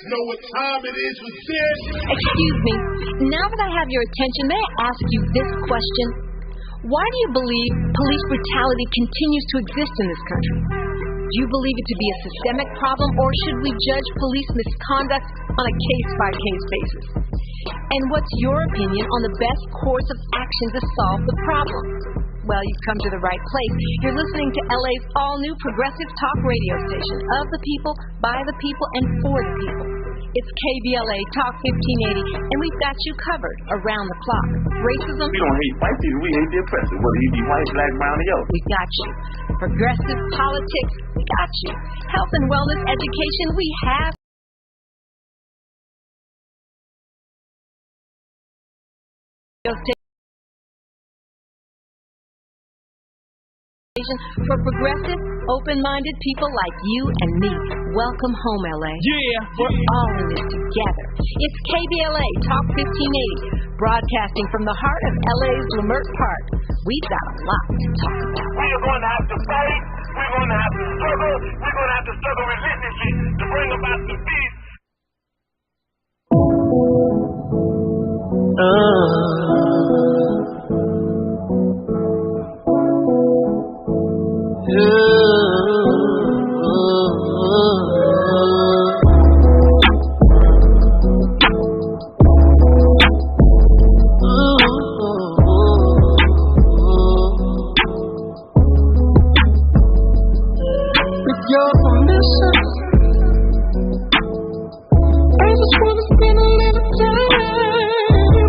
know what time it is with this? Excuse me. Now that I have your attention, may I ask you this question? Why do you believe police brutality continues to exist in this country? Do you believe it to be a systemic problem, or should we judge police misconduct on a case-by-case basis? And what's your opinion on the best course of action to solve the problem? Well, you've come to the right place. You're listening to LA's all-new progressive talk radio station of the people, by the people, and for the people. It's KBLA Talk 1580, and we've got you covered around the clock. Racism? We don't hate white people, we hate the oppressor, whether you be white, black, brown, or yellow. We got you. Progressive politics? We got you. Health and wellness education? We have for progressive, open-minded people like you and me. Welcome home, LA. Yeah. We're all in this together. It's KBLA Talk 1580, broadcasting from the heart of LA's Leimert Park. We've got a lot to talk about. We're going to have to fight. We're going to have to struggle. We're going to have to struggle relentlessly to bring about some peace. With your permission, I just wanna spend a little time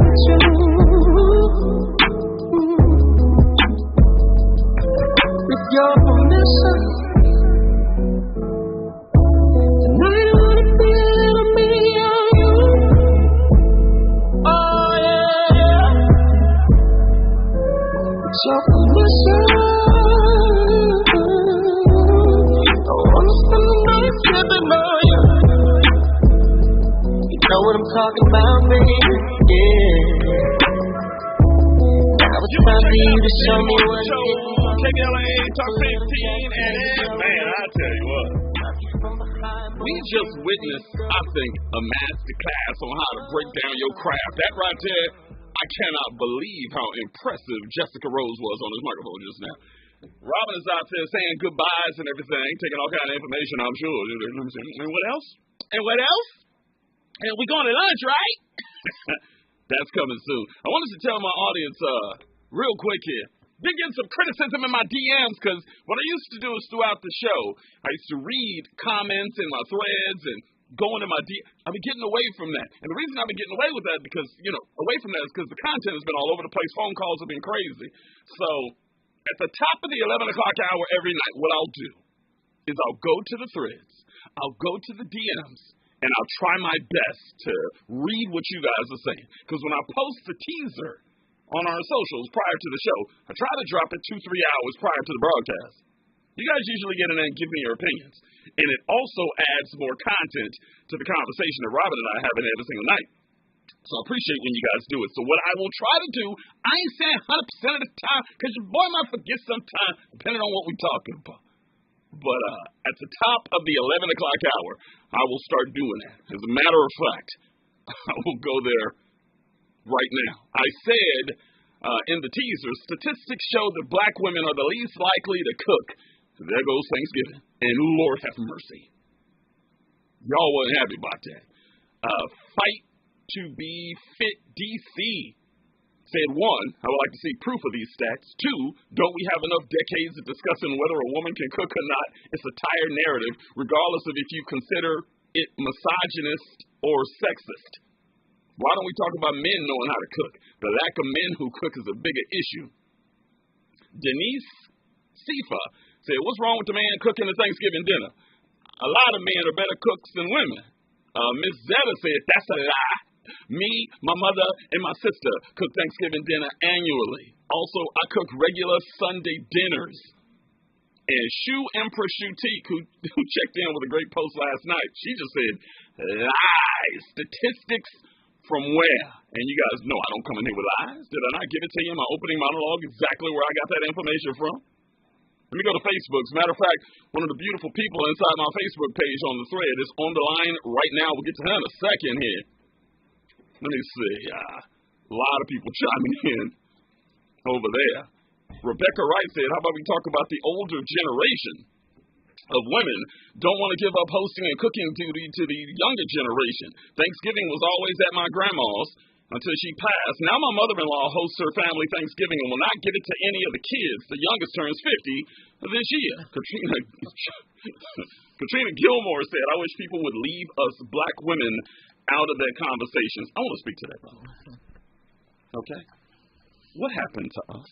with you. With your permission, tonight I wanna be a little me on you. Oh yeah. With your permission, I wanna spend the night sipping on you. You know what I'm talking about, baby? Yeah. Now it's time for you to show me what it is. KBLA Talk 15, and man, I tell you what, we just witnessed, I think, a master class on how to break down your craft. That right there, I cannot believe how impressive Jessica Rose was on this microphone just now. Robin is out there saying goodbyes and everything, taking all kind of information, I'm sure. And what else? And what else? And we going to lunch, right? That's coming soon. I wanted to tell my audience real quick here. Been getting some criticism in my DMs because what I used to do is throughout the show, I used to read comments in my threads and go into my I've been getting away from that. And the reason I've been getting away with that because, away from that is because the content has been all over the place. Phone calls have been crazy. So at the top of the 11 o'clock hour every night, what I'll do is I'll go to the threads, I'll go to the DMs, and I'll try my best to read what you guys are saying. Because when I post the teaser on our socials prior to the show, I try to drop it 2-3 hours prior to the broadcast. You guys usually get in there and give me your opinions. And it also adds more content to the conversation that Robin and I have in every single night. So I appreciate when you guys do it. So what I will try to do, I ain't saying 100% of the time, because your boy might forget sometime, depending on what we're talking about. But at the top of the 11 o'clock hour, I will start doing that. As a matter of fact, I will go there right now. I said in the teaser, statistics show that black women are the least likely to cook. So there goes Thanksgiving. And Lord have mercy. Y'all wasn't happy about that. Fight to be fit DC said, 1, I would like to see proof of these stats. 2, don't we have enough decades of discussing whether a woman can cook or not? It's a tired narrative, regardless of if you consider it misogynist or sexist. Why don't we talk about men knowing how to cook? The lack of men who cook is a bigger issue. Denise Sifa said, what's wrong with the man cooking the Thanksgiving dinner? A lot of men are better cooks than women. Miss Zeta said, that's a lie. Me, my mother, and my sister cook Thanksgiving dinner annually. Also, I cook regular Sunday dinners. And Shu Empress Shutique, who checked in with a great post last night, she just said, lies. Statistics from where? And you guys know I don't come in here with lies. Did I not give it to you in my opening monologue exactly where I got that information from? Let me go to Facebook. As a matter of fact, one of the beautiful people inside my Facebook page on the thread is on the line right now. We'll get to her in a second here. Let me see. A lot of people chiming in over there. Rebecca Wright said, how about we talk about the older generation of women don't want to give up hosting and cooking duty to the younger generation. Thanksgiving was always at my grandma's until she passed. Now my mother-in-law hosts her family Thanksgiving and will not give it to any of the kids. The youngest turns 50 this year. Katrina Gilmore said, I wish people would leave us black women out of their conversations. I want to speak to that, brother. Okay? What happened to us?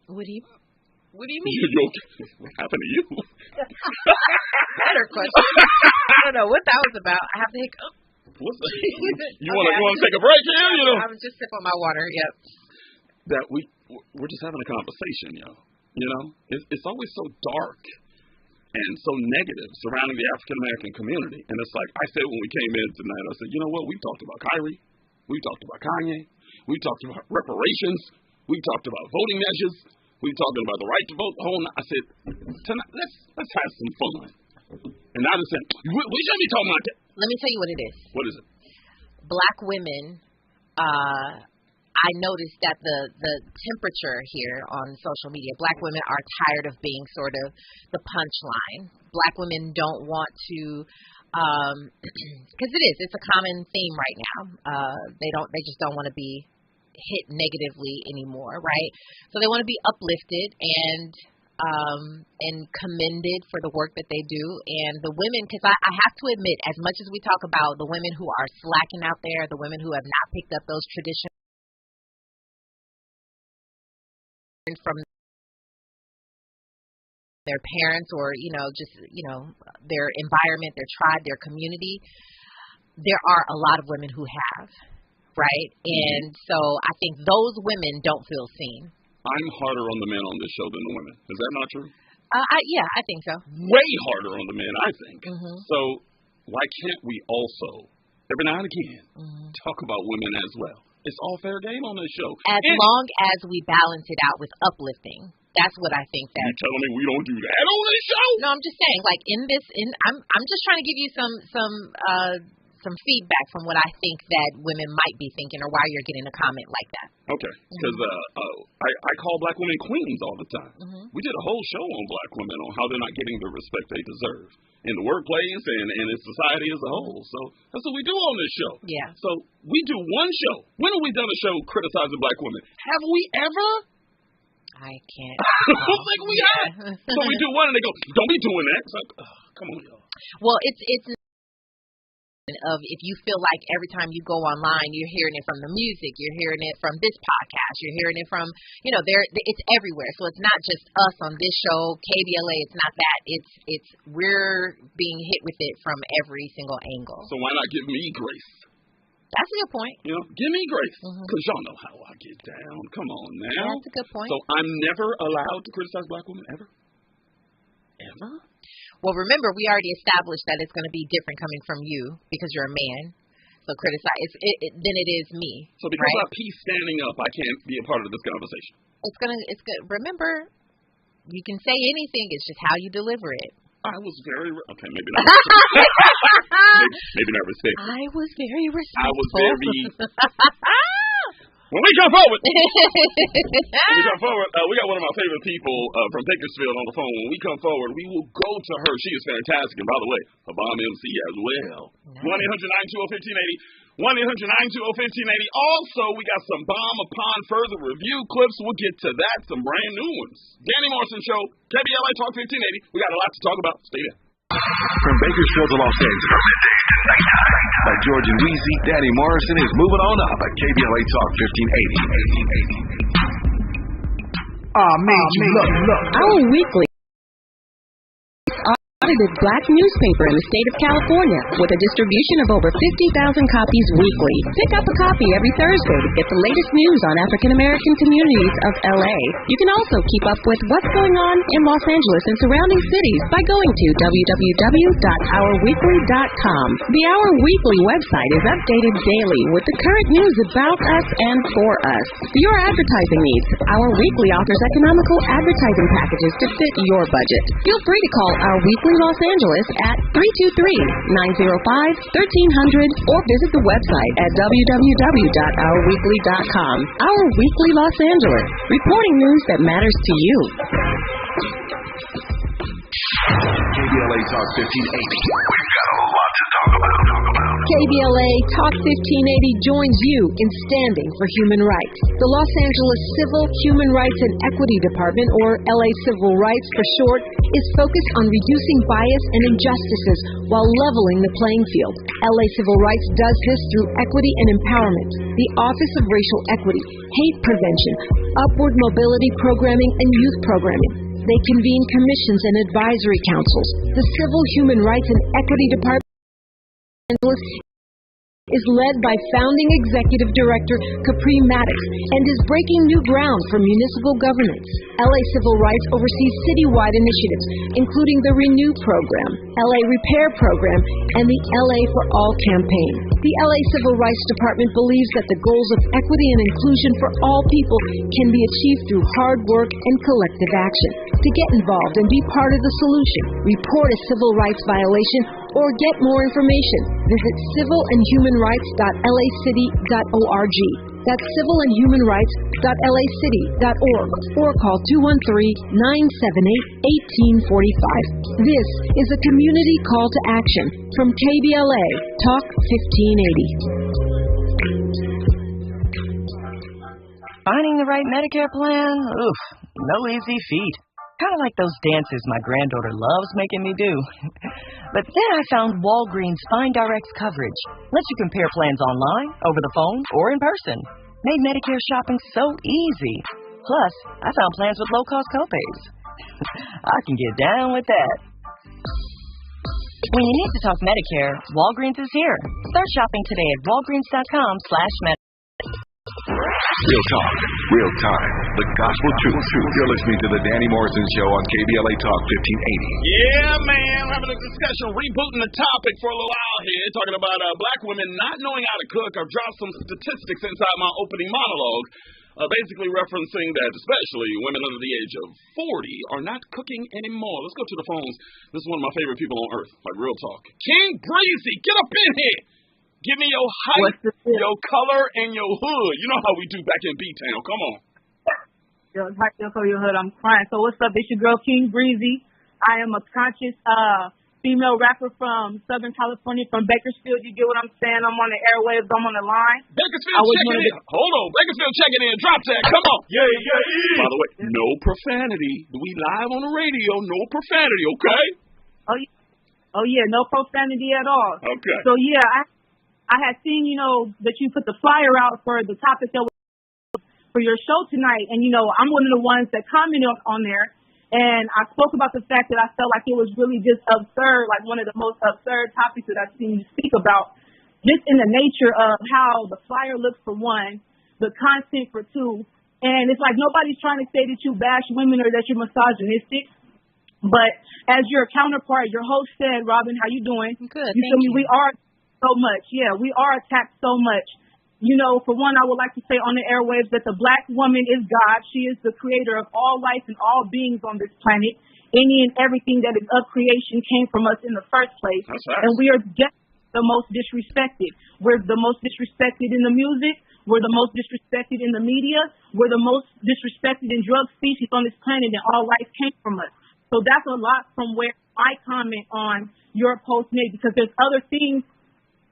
What do you mean? What happened to you? Better question. I don't know what that was about. I have to hiccup. What's that? You want to take a break here? You know? I was just sipping my water. Yep. That we're just having a conversation, You know, it's always so dark and so negative surrounding the African American community. And it's like I said when we came in tonight, I said, you know what? We talked about Kyrie, we talked about Kanye, we talked about reparations, we talked about voting measures, we talking about the right to vote. I said, tonight let's have some fun. And I just said, we shouldn't be talking about that. Let me tell you what it is. What is it? Black women, I noticed that the temperature here on social media, black women are tired of being sort of the punchline. Black women don't want to, because it's a common theme right now. They just don't want to be hit negatively anymore, right? So they want to be uplifted and commended for the work that they do. And the women, because I have to admit, as much as we talk about the women who are slacking out there, the women who have not picked up those traditions from their parents or, their environment, their tribe, their community, there are a lot of women who have. Right? And so I think those women don't feel seen. I'm harder on the men on this show than the women. Is that not true? Yeah, I think so. Way harder on the men, I think. Mm-hmm. So why can't we also, every now and again, talk about women as well? It's all fair game on this show. As long as we balance it out with uplifting. That's what I think that. You telling me we don't do that on this show? No, I'm just saying, like I'm just trying to give you some feedback from what I think that women might be thinking or why you're getting a comment like that. Okay. Because I call black women queens all the time. Mm-hmm. We did a whole show on black women on how they're not getting the respect they deserve in the workplace and in society as a whole. So that's what we do on this show. Yeah. So we do one show. When have we done a show criticizing black women? Have we ever? I can't. I don't think we have. So we do one and they go, don't be doing that. It's like, come on, y'all. Well, it's of if you feel like every time you go online you're hearing it from the music, you're hearing it from this podcast, you're hearing it from it's everywhere. So it's not just us on this show, KBLA, it's not that. It's we're being hit with it from every single angle. So why not give me grace? That's a good point. Give me grace. Because y'all know how I get down. Come on now. That's a good point. So I'm never allowed to criticize black women ever? Ever? Well, remember, we already established that it's going to be different coming from you because you're a man. So criticize, then it is me. So because I'm standing up, I can't be a part of this conversation. It's good. Remember, you can say anything. It's just how you deliver it. I was very, okay, maybe not. maybe not respectful. I was very respectful. I was very. When we come forward, we got one of my favorite people from Bakersfield on the phone. When we come forward, we will go to her. She is fantastic. And by the way, a bomb MC as well. 1-800-920-1580. 1-800-920-1580. Also, we got some bomb upon further review clips. We'll get to that. Some brand new ones. Danny Morrison Show, KBLA Talk 1580. We got a lot to talk about. Stay there. From Bakersfield to Los Angeles. By George and Weezy, Danny Morrison is moving on up at KBLA Talk 1580. Look. Our weekly competitive black newspaper in the state of California with a distribution of over 50,000 copies weekly. Pick up a copy every Thursday to get the latest news on African American communities of LA. You can also keep up with what's going on in Los Angeles and surrounding cities by going to www.ourweekly.com. The Our Weekly website is updated daily with the current news about us and for us. For your advertising needs, Our Weekly offers economical advertising packages to fit your budget. Feel free to call Our Weekly Los Angeles at 323-905-1300 or visit the website at www.ourweekly.com. Our Weekly Los Angeles, reporting news that matters to you. KBLA Talk 1580. We've got a lot to talk about. KBLA Talk 1580 joins you in standing for human rights. The Los Angeles Civil, Human Rights and Equity Department, or LA Civil Rights for short, is focused on reducing bias and injustices while leveling the playing field. LA Civil Rights does this through equity and empowerment, the Office of Racial Equity, hate prevention, upward mobility programming, and youth programming. They convene commissions and advisory councils. The Civil, Human Rights and Equity Department is led by founding executive director Capri Maddox and is breaking new ground for municipal governance. LA Civil Rights oversees citywide initiatives, including the Renew program, LA Repair program, and the LA for All campaign. The LA Civil Rights Department believes that the goals of equity and inclusion for all people can be achieved through hard work and collective action. To get involved and be part of the solution, report a civil rights violation or get more information, visit civilandhumanrights.lacity.org. That's civilandhumanrights.lacity.org or call 213-978-1845. This is a community call to action from KBLA Talk 1580. Finding the right Medicare plan? Oof, no easy feat. Kind of like those dances my granddaughter loves making me do. But then I found Walgreens Find Direct's coverage. Lets you compare plans online, over the phone, or in person. Made Medicare shopping so easy. Plus, I found plans with low-cost copays. I can get down with that. When you need to talk Medicare, Walgreens is here. Start shopping today at walgreens.com/Medicare. Real talk, real time, the gospel truth. You're listening to the Danny Morrison Show on KBLA Talk 1580. Yeah, man, we're having a discussion, rebooting the topic for a little while here, talking about black women not knowing how to cook. I've dropped some statistics inside my opening monologue, basically referencing that especially women under the age of 40 are not cooking anymore. Let's go to the phones. This is one of my favorite people on earth, like real talk. King Breezy, get up in here. Give me your height, your color, and your hood. You know how we do back in B-Town. Come on. Your height, your color, your hood. I'm crying. So what's up? It's your girl, King Breezy. I am a conscious female rapper from Southern California, from Bakersfield. You get what I'm saying? I'm on the airwaves. I'm on the line. Bakersfield, check it in. Hold on. Bakersfield, check it in. Drop that. Come on. Yeah. By the way, no profanity. We live on the radio. No profanity, okay? Oh, yeah. No profanity at all. Okay. So, yeah, I had seen, that you put the flyer out for the topic that was for your show tonight. And, I'm one of the ones that commented on there. And I spoke about the fact that I felt like it was really just absurd, like one of the most absurd topics that I've seen you speak about, just in the nature of how the flyer looks for one, the content for two. And it's like nobody's trying to say that you bash women or that you're misogynistic. But as your counterpart, your host said, Robin, how you doing? Good, thank you. We are so much. Yeah, we are attacked so much. For one, I would like to say on the airwaves that the black woman is God. She is the creator of all life and all beings on this planet. Any and everything that is of creation came from us in the first place. That's right. And we are the most disrespected. We're the most disrespected in the music. We're the most disrespected in the media. We're the most disrespected in drug species on this planet, and all life came from us. So that's a lot from where I comment on your post made, because there's other things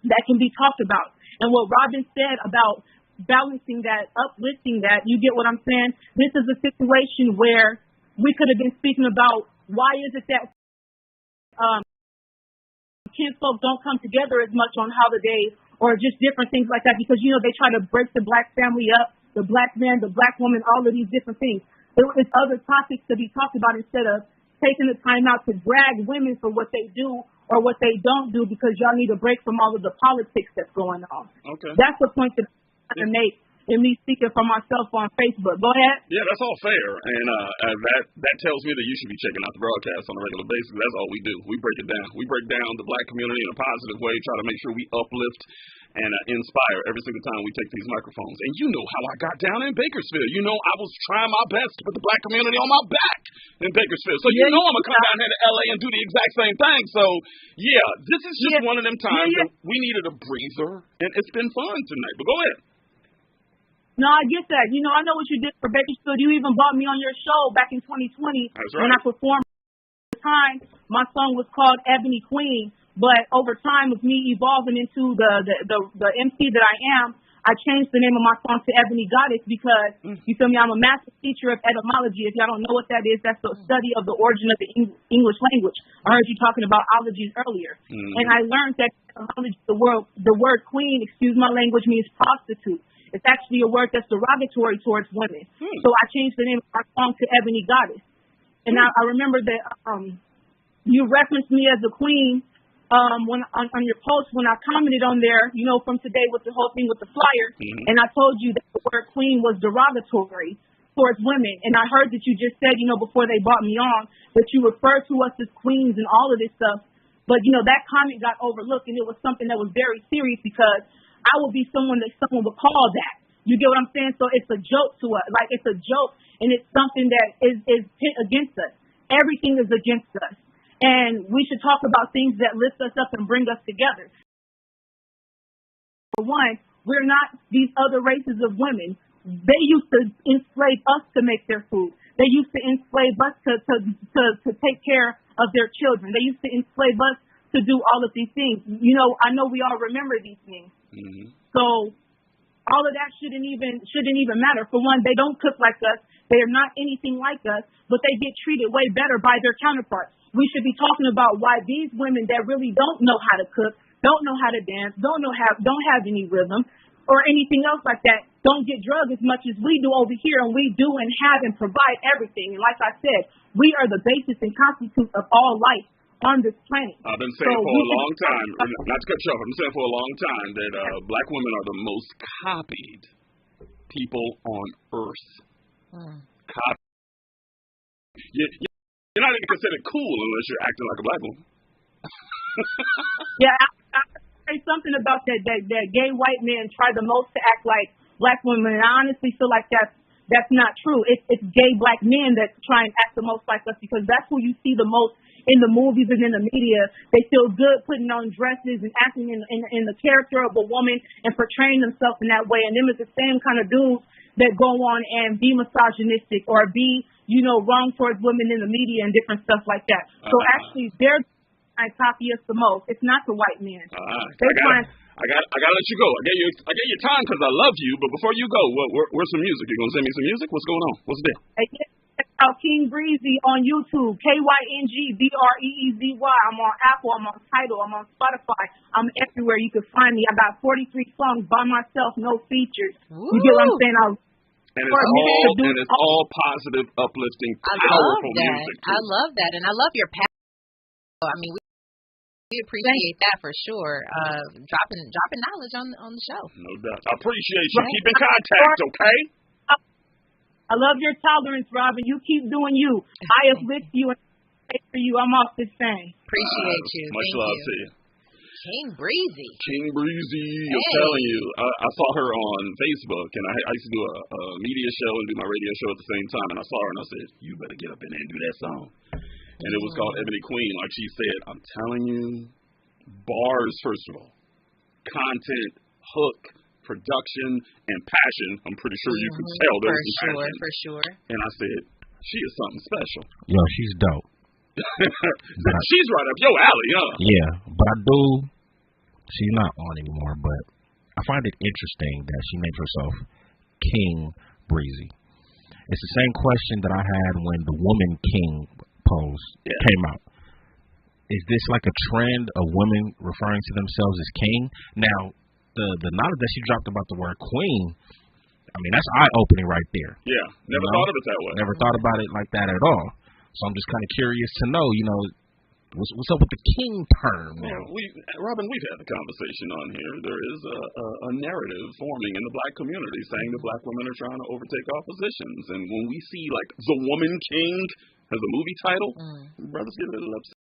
that can be talked about. And what Robin said about balancing that, uplifting that, you get what I'm saying? This is a situation where we could have been speaking about why is it that kinfolk don't come together as much on holidays or just different things like that, because, they try to break the black family up, the black man, the black woman, all of these different things. It's other topics to be talked about instead of taking the time out to drag women for what they do or what they don't do because y'all need a break from all of the politics that's going on. Okay. That's the point that I'm trying to make in me speaking for myself on Facebook. Go ahead. Yeah, that's all fair, and that tells me that you should be checking out the broadcast on a regular basis. That's all we do. We break it down. We break down the black community in a positive way, try to make sure we uplift and inspire every single time we take these microphones. And you know how I got down in Bakersfield. You know I was trying my best to put the black community on my back in Bakersfield. So you know I'm going to come down here to L.A. and do the exact same thing. So, yeah, this is just one of them times that we needed a breather, and it's been fun tonight. But go ahead. No, I get that. You know, I know what you did for Bakersfield. You even brought me on your show back in 2020 when I performed. At the time, my song was called Ebony Queen. But over time, with me evolving into the MC that I am, I changed the name of my song to Ebony Goddess because, you feel me, I'm a master teacher of etymology. If y'all don't know what that is, that's the study of the origin of the English language. I heard you talking about ologies earlier. And I learned that etymology, the word queen, excuse my language, means prostitute. It's actually a word that's derogatory towards women. So I changed the name of my song to Ebony Goddess. And I remember that you referenced me as a queen when on your post when I commented on there, you know, from today with the whole thing with the flyer, and I told you that the word queen was derogatory towards women. And I heard that you just said, you know, before they brought me on, that you referred to us as queens and all of this stuff. But, you know, that comment got overlooked, and it was something that was very serious because I would be someone that someone would call that. You get what I'm saying? So it's a joke to us. Like, it's a joke, and it's something that is pit against us. Everything is against us. And we should talk about things that lift us up and bring us together. For one, we're not these other races of women. They used to enslave us to make their food. They used to enslave us to take care of their children. They used to enslave us to do all of these things. You know, I know we all remember these things. So all of that shouldn't even matter. For one, they don't cook like us. They are not anything like us, but they get treated way better by their counterparts. We should be talking about why these women that really don't know how to cook, don't know how to dance, don't have any rhythm or anything else like that, don't get drugged as much as we do over here, and we do and have and provide everything. And like I said, we are the basis and constitute of all life on this planet. I've been saying for a long time, not to cut you off, I've been saying for a long time that black women are the most copied people on earth. Copied. You're not even considered cool unless you're acting like a black woman. Yeah, I say something about that gay white men try the most to act like black women, and I honestly feel like that's not true. It's gay black men that try and act the most like us because that's who you see the most in the movies and in the media. They feel good putting on dresses and acting in the character of a woman and portraying themselves in that way. And them is the same kind of dudes that go on and be misogynistic or be, you know, wrong towards women in the media and different stuff like that. So actually, they're trying to copy us the most. It's not the white men. I gotta let you go. I gave you time because I love you. But before you go, where's some music? You gonna send me some music? What's going on? What's the deal? Check out King Breezy on YouTube. KYNGBREEZY. I'm on Apple. I'm on Tidal. I'm on Spotify. I'm everywhere you can find me. I got 43 songs by myself, no features. You get what I'm saying? And it's all positive, uplifting, powerful music. I love that, and I love your passion. I mean, we appreciate that for sure. Dropping knowledge on the show. No doubt. I appreciate you. Keep in contact, okay? I love your tolerance, Robin. You keep doing you. I uplift you and pray for you. I'm off this thing. Appreciate you. Much love to you. King Breezy. I'm telling you. I saw her on Facebook, and I used to do a media show and do my radio show at the same time, and I saw her, and I said, you better get up in there and do that song. And it was called Ebony Queen. Like she said, I'm telling you, bars, first of all, content, hook, production, and passion. I'm pretty sure you can tell there's some passion. For sure. And I said, she is something special. Yo, she's dope. She's right up your alley, huh? Yeah, but she's not on anymore, but I find it interesting that she named herself King Breezy. It's the same question that I had when the Woman King pose came out. Is this like a trend of women referring to themselves as king? Now, the knowledge that she dropped about the word queen, I mean, that's eye-opening right there. Yeah, never thought of it that way. Never thought about it like that at all. So I'm just kind of curious to know, what's up with the king term now? Robin, we've had the conversation on here. There is a narrative forming in the black community saying that black women are trying to overtake our positions. And when we see, like, The Woman King as a movie title, brothers get a little upset.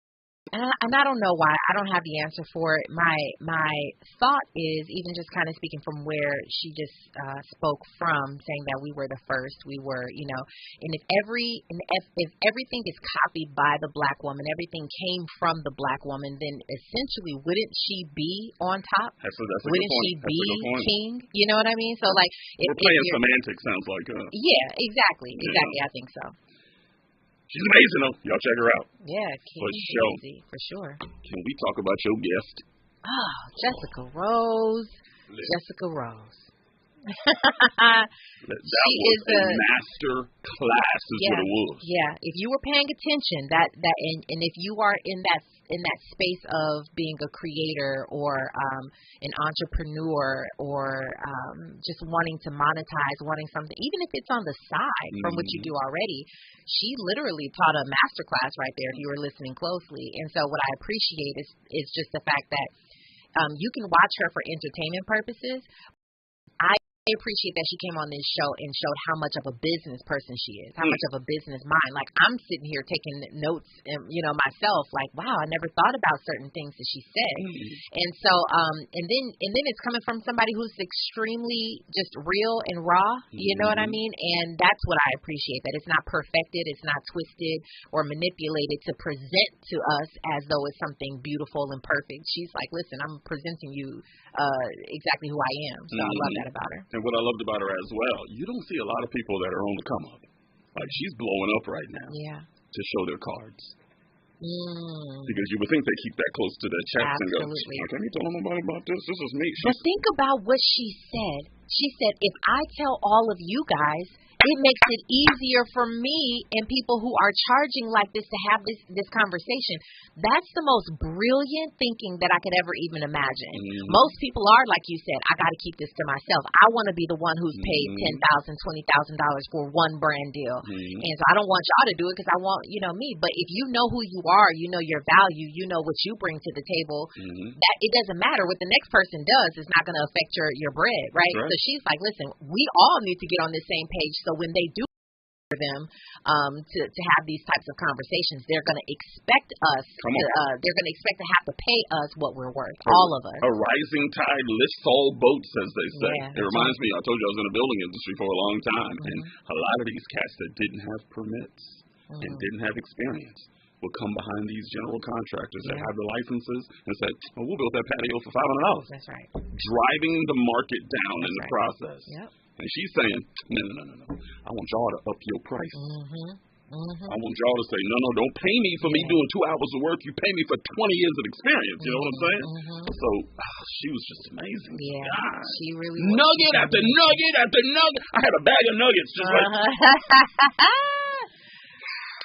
And I don't know why. I don't have the answer for it. My thought is, even just kind of speaking from where she just spoke from, saying that we were the first, we were, and if everything is copied by the black woman, everything came from the black woman, then essentially wouldn't she be on top? Wouldn't she be king? You know what I mean? So, like, we're playing semantics, sounds like. Yeah, exactly. I think so. She's amazing, though. Y'all check her out. Yeah, for sure. Can we talk about your guest? Oh, Jessica Rose. Jessica Rose. That was a master class, is what it was. Yeah, if you were paying attention, and if you are in that space of being a creator or an entrepreneur or just wanting to monetize, wanting something, even if it's on the side from what you do already, she literally taught a master class right there if you were listening closely. And so what I appreciate is just the fact that you can watch her for entertainment purposes. I appreciate that she came on this show and showed how much of a business person she is, how much of a business mind. Like, I'm sitting here taking notes, myself, like, wow, I never thought about certain things that she said. And so, and then it's coming from somebody who's extremely just real and raw, you know what I mean? And that's what I appreciate, that it's not perfected, it's not twisted or manipulated to present to us as though it's something beautiful and perfect. She's like, listen, I'm presenting you exactly who I am. So I love that about her. And what I loved about her as well, you don't see a lot of people that are on the come up. Like, she's blowing up right now. Yeah. To show their cards. Because you would think they keep that close to their chest and go, I can't be telling nobody about this. This is me. But think about what she said. She said, if I tell all of you guys, it makes it easier for me and people who are charging like this to have this conversation. That's the most brilliant thinking that I could ever even imagine. Most people are, like you said, I got to keep this to myself. I want to be the one who's paid $10,000, $20,000 for one brand deal. And so I don't want y'all to do it because I want, me. But if you know who you are, you know your value, you know what you bring to the table, that it doesn't matter what the next person does. It's not going to affect your bread, right? So she's like, listen, we all need to get on the same page. So when they do them to have these types of conversations, they're going to expect us they're going to expect to have to pay us what we're worth, all of us. A rising tide lifts all boats, as they say. It reminds me, I told you I was in the building industry for a long time, and a lot of these cats that didn't have permits and didn't have experience would come behind these general contractors that have the licenses and say, we'll build that patio for $500. That's right. Driving the market down in the process. And she's saying, no. I want y'all to up your price. I want y'all to say, no, don't pay me for me doing 2 hours of work. You pay me for 20 years of experience. You know what I'm saying? So she was just amazing. Yeah, God. she really was. Nugget after nugget after nugget. I had a bag of nuggets just like.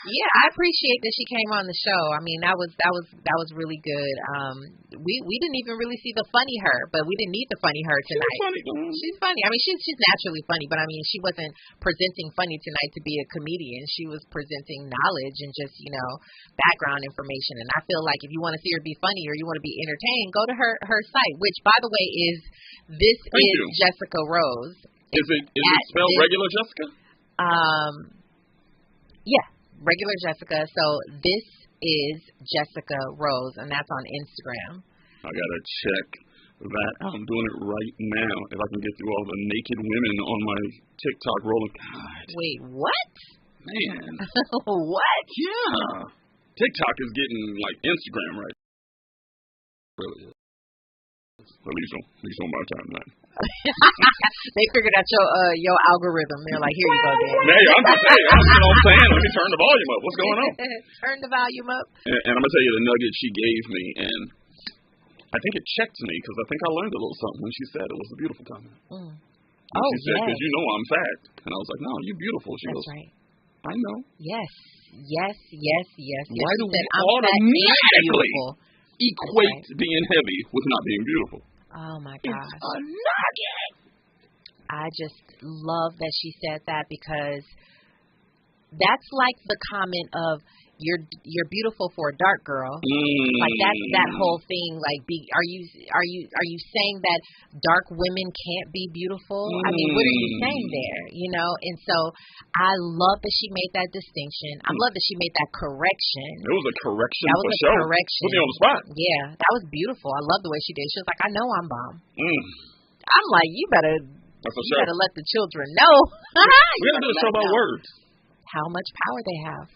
Yeah, I appreciate that she came on the show. I mean, that was really good. We didn't even really see the funny her, but we didn't need the funny her tonight. She's funny. I mean, she's naturally funny, but I mean, she wasn't presenting funny tonight to be a comedian. She was presenting knowledge and just, background information. And I feel like if you want to see her be funny or you want to be entertained, go to her site, which, by the way, is Jessica Rose. Is it spelled regular Jessica? Yeah. Regular Jessica. So this is Jessica Rose, and that's on Instagram. I gotta check that. I'm doing it right now. If I can get through all the naked women on my TikTok rolling. God. Wait, what? Man. What? Yeah. TikTok is getting like Instagram right. Really is. At least on my timeline. They figured out your algorithm. They're like, here you go, Dan. Hey, I'm just saying. You know what I'm saying? Let me turn the volume up. What's going on? Turn the volume up. And I'm going to tell you the nugget she gave me, and I think it checked me because I think I learned a little something when she said it. It was a beautiful comment. She said, because you know I'm fat. And I was like, no, you're beautiful. She goes, right. I know. Yes. Why do we automatically equate being heavy with not being beautiful? Oh, my gosh. It's a nugget. I just love that she said that because that's like the comment of you're beautiful for a dark girl. Like that's that whole thing. Like, are you saying that dark women can't be beautiful? I mean, what are you saying there? You know, and so I love that she made that distinction. I love that she made that correction. It was a correction. That was a correction. Put me on the spot. Yeah, that was beautiful. I love the way she did. She was like, I know I'm bomb. I'm like, you better let the children know. We gotta do a show about words. How much power they have.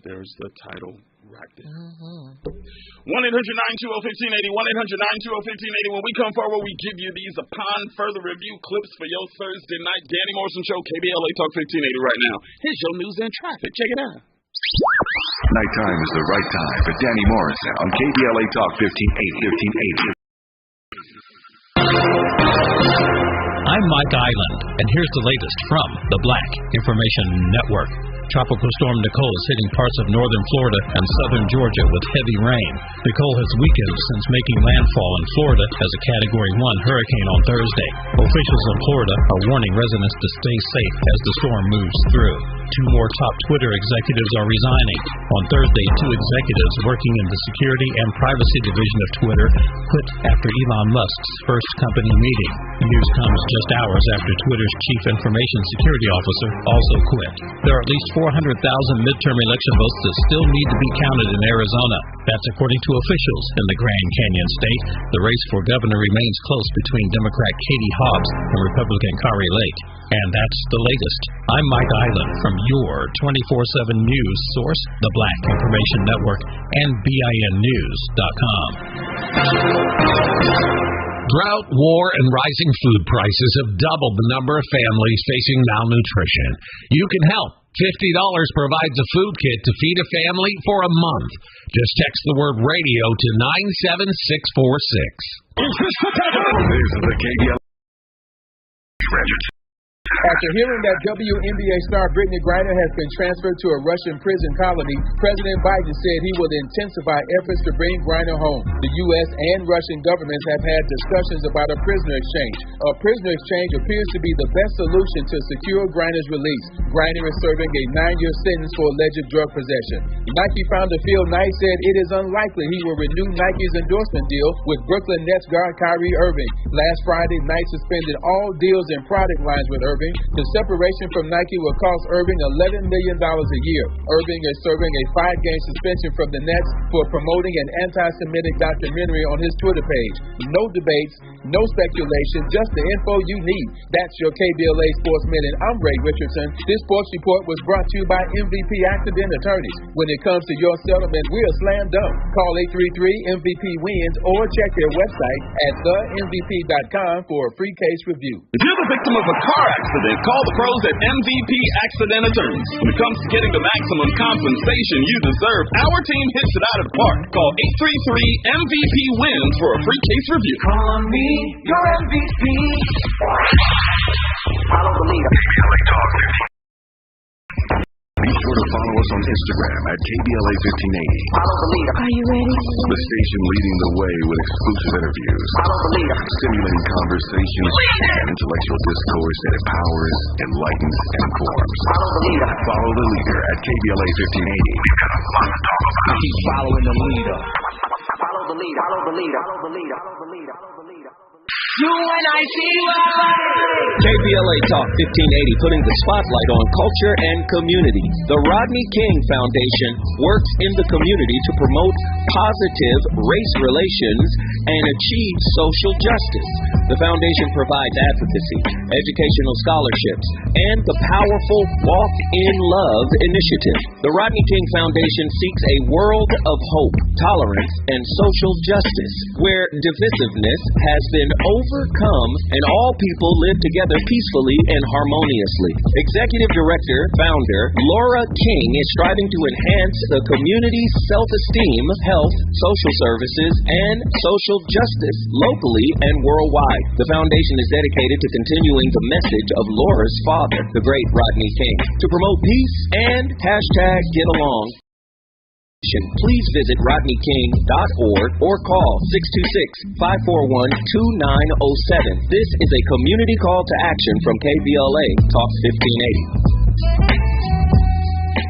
There's the title right there. 1-800-920-1580. 1-800-920-1580. When we come forward, we give you these upon further review clips for your Thursday night Danny Morrison Show, KBLA Talk 1580 right now. Here's your news and traffic. Check it out. Nighttime is the right time for Danny Morrison on KBLA Talk 1580. I'm Mike Island, and here's the latest from the Black Information Network. Tropical Storm Nicole is hitting parts of northern Florida and southern Georgia with heavy rain. Nicole has weakened since making landfall in Florida as a Category 1 hurricane on Thursday. Officials in Florida are warning residents to stay safe as the storm moves through. 2 more top Twitter executives are resigning. On Thursday, 2 executives working in the security and privacy division of Twitter quit after Elon Musk's first company meeting. The news comes just hours after Twitter's chief information security officer also quit. There are at least 400,000 midterm election votes that still need to be counted in Arizona. That's according to officials in the Grand Canyon state. The race for governor remains close between Democrat Katie Hobbs and Republican Kari Lake. And that's the latest. I'm Mike Island from your 24/7 news source, the Black Information Network, and BINnews.com. Drought, war, and rising food prices have doubled the number of families facing malnutrition. You can help. $50 provides a food kit to feed a family for a month. Just text the word radio to 97646. This is the KBLA. After hearing that WNBA star Brittany Griner has been transferred to a Russian prison colony, President Biden said he will intensify efforts to bring Griner home. The U.S. and Russian governments have had discussions about a prisoner exchange. A prisoner exchange appears to be the best solution to secure Griner's release. Griner is serving a 9-year sentence for alleged drug possession. Nike founder Phil Knight said it is unlikely he will renew Nike's endorsement deal with Brooklyn Nets guard Kyrie Irving. Last Friday, Knight suspended all deals and product lines with Irving. The separation from Nike will cost Irving $11 million a year. Irving is serving a 5-game suspension from the Nets for promoting an anti-Semitic documentary on his Twitter page. No debates, no speculation, just the info you need. That's your KBLA Sports Minute. I'm Ray Richardson. This sports report was brought to you by MVP Accident Attorneys. When it comes to your settlement, we're slam dunk. Call 833-MVP-WINS or check their website at themvp.com for a free case review. If you're the victim of a car accident, call the pros at MVP Accident Attorneys. When it comes to getting the maximum compensation you deserve, our team hits it out of the park. Call 833-MVP-WINS for a free case review. Call me your MVP. Follow the leader. Be sure to follow us on Instagram at KBLA 1580. Follow the leader. Are you ready? The station leading the way with exclusive interviews, Follow the leader. stimulating conversations, and intellectual discourse that empowers, enlightens, and informs. Follow the leader. Follow the leader at KBLA 1580. We've got a lot to talk about. Keep following the leader. Follow the leader. Follow the leader. Follow the leader. Follow the leader. Follow the leader. KBLA Talk 1580, putting the spotlight on culture and community. The Rodney King Foundation works in the community to promote positive race relations and achieve social justice. The foundation provides advocacy, educational scholarships, and the powerful Walk in Love initiative. The Rodney King Foundation seeks a world of hope, tolerance, and social justice, where divisiveness has been overcome and all people live together peacefully and harmoniously. Executive Director, Founder Laura King is striving to enhance the community's self-esteem, health, social services, and social justice locally and worldwide. The foundation is dedicated to continuing the message of Laura's father, the great Rodney King, to promote peace and #GetAlong. Please visit rodneyking.org or call 626-541-2907. This is a community call to action from KBLA Talk 1580.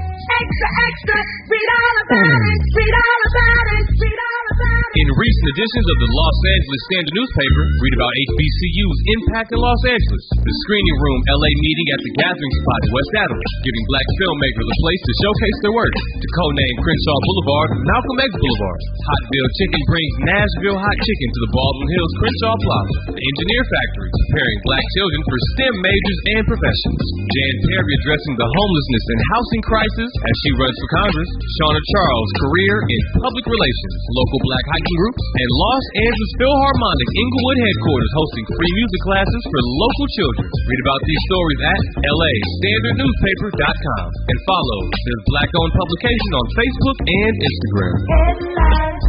extra. Read all about it. Read all about it. Read all about it. In recent editions of the Los Angeles Standard newspaper, read about HBCU's impact in Los Angeles. The Screening Room LA meeting at the Gathering Spot in West Adams, giving black filmmakers a place to showcase their work. To codename Crenshaw Boulevard, Malcolm X Boulevard. Hotville Chicken brings Nashville hot chicken to the Baldwin Hills Crenshaw Plaza. The Engineer Factory, preparing black children for STEM majors and professions. Jan Terry addressing the homelessness and housing crisis as she runs for Congress. Shauna Charles, career in public relations. Local black hiking groups. And Los Angeles Philharmonic Inglewood headquarters hosting free music classes for local children. Read about these stories at LAStandardNewspaper.com and follow this black-owned publication on Facebook and Instagram. Headlines.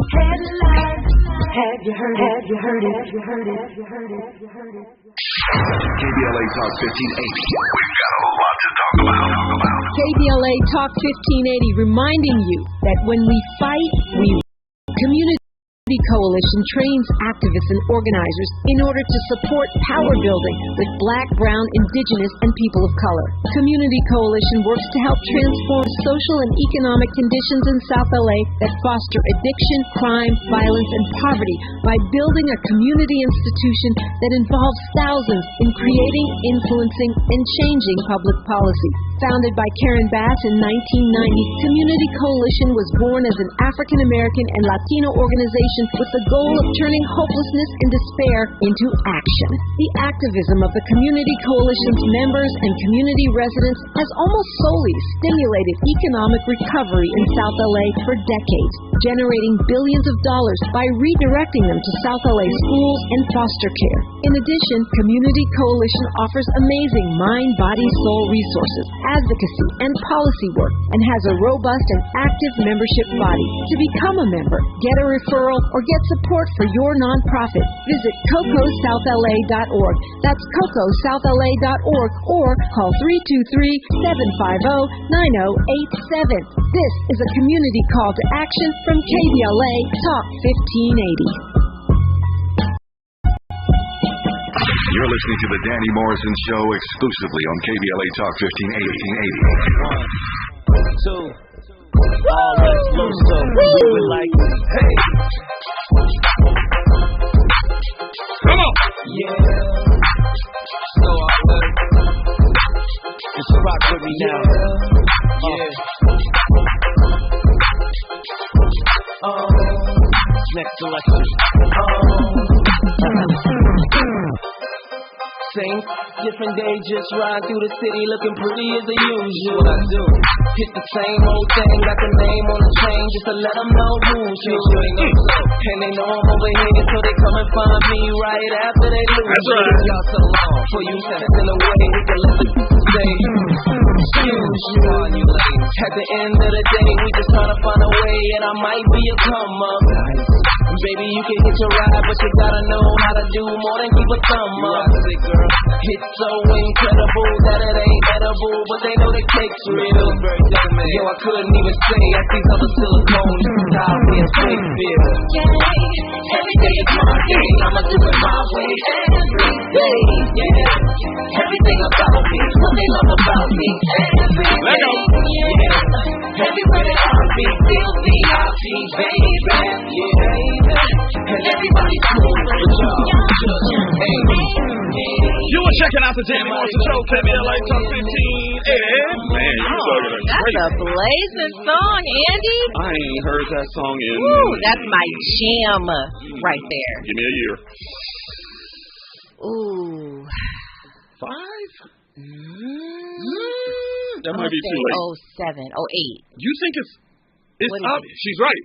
Headlines. Have you heard it? Have you heard it? Have you heard it? Have you heard it? Have you heard it? KBLA Talk 1580. We've got a lot to talk about. KBLA Talk 1580 reminding you that when we fight, we Community Coalition trains activists and organizers in order to support power building with black, brown, indigenous, and people of color. Community Coalition works to help transform social and economic conditions in South LA that foster addiction, crime, violence, and poverty by building a community institution that involves thousands in creating, influencing, and changing public policy. Founded by Karen Bass in 1990, Community Coalition was born as an African American and Latino organization with the goal of turning hopelessness and despair into action. The activism of the Community Coalition's members and community residents has almost solely stimulated economic recovery in South LA for decades, generating billions of dollars by redirecting them to South LA schools and foster care. In addition, Community Coalition offers amazing mind, body, soul resources, advocacy, and policy work, and has a robust and active membership body. To become a member, get a referral, or get support for your nonprofit, visit CocoSouthLA.org. That's CocoSouthLA.org, or call 323-750-9087. This is a community call to action from KBLA Talk 1580. You're listening to the Danny Morrison Show exclusively on KBLA Talk 1580. 1, 2, all let's loose so we were like, hey. Come on. Yeah. So just rock with me now. Yeah. Next selection. Same different day, just ride through the city looking pretty as the usual. What I do, hit the same old thing, got the name on the chain just to let them know who's you. And they know I'm over here, so they come and find me right after they lose. That's right. Y'all so long, for you stepping away, we can let the say, excuse you on you ladies. At the end of the day, we just trying to find a way, and I might be a come up. Baby, you can hit your ride, but you gotta know how to do more than keep a thumb up. It's so incredible that it ain't edible, but they know the cake's real. Yo, I couldn't even say at these other silicone styles being fake feel. Every day is my day, I'ma do it my way. Every day, yeah. Everything about me, what they love about me. Every day, yeah. Everywhere they are, me, feel VIP, baby. Yeah, and everybody's cool, but y'all just ain't. You were checking out the Danny Morrison Show, KBLA Talk 1580. Man, you talking a That's great. a blazing song, Andy. I ain't heard that song in. Woo, that's my jam right there. Give me a year. Ooh. 5? That might be too late. 07, 08. You think it's up? She's right.